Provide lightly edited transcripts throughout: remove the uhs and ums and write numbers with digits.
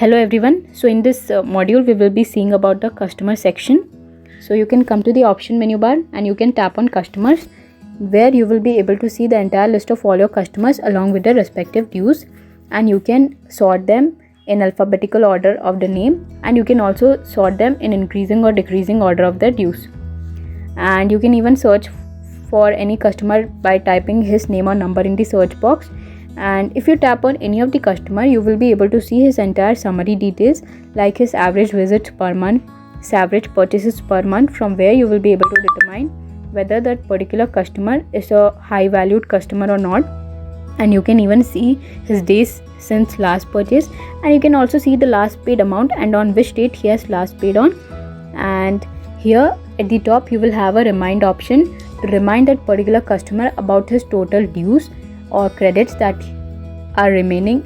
Hello everyone. So in this module we will be seeing about the customer section. So you can come to the option menu bar and you can tap on customers, where you will be able to see the entire list of all your customers along with their respective dues, and you can sort them in alphabetical order of the name, and you can also sort them in increasing or decreasing order of their dues. And you can even search for any customer by typing his name or number in the search box. And if you tap on any of the customer, you will be able to see his entire summary details, like his average visits per month, his average purchases per month, from where you will be able to determine whether that particular customer is a high valued customer or not. And you can even see his days since last purchase, and you can also see the last paid amount and on which date he has last paid on. And here at the top you will have a remind option to remind that particular customer about his total dues or credits that are remaining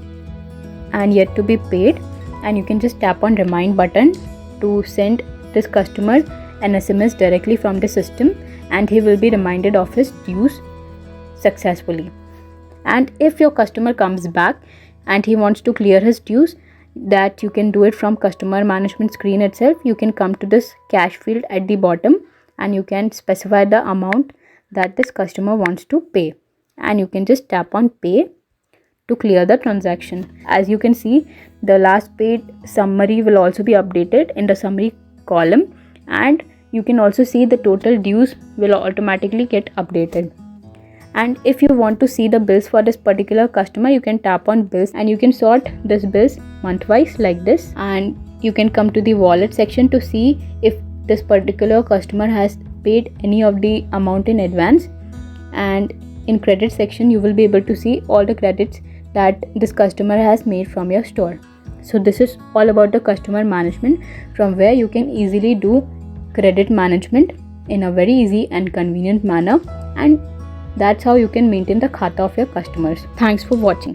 and yet to be paid. And you can just tap on remind button to send this customer an SMS directly from the system, and he will be reminded of his dues successfully. And if your customer comes back and he wants to clear his dues, that you can do it from customer management screen itself. You can come to this cash field at the bottom and you can specify the amount that this customer wants to pay, and you can just tap on pay to clear the transaction. As you can see, the last paid summary will also be updated in the summary column, and you can also see the total dues will automatically get updated. And if you want to see the bills for this particular customer, you can tap on bills and you can sort this bills month-wise like this. And you can come to the wallet section to see if this particular customer has paid any of the amount in advance. And in credit section you will be able to see all the credits that this customer has made from your store. So this is all about the customer management, from where you can easily do credit management in a very easy and convenient manner, and that's how you can maintain the khata of your customers. Thanks for watching.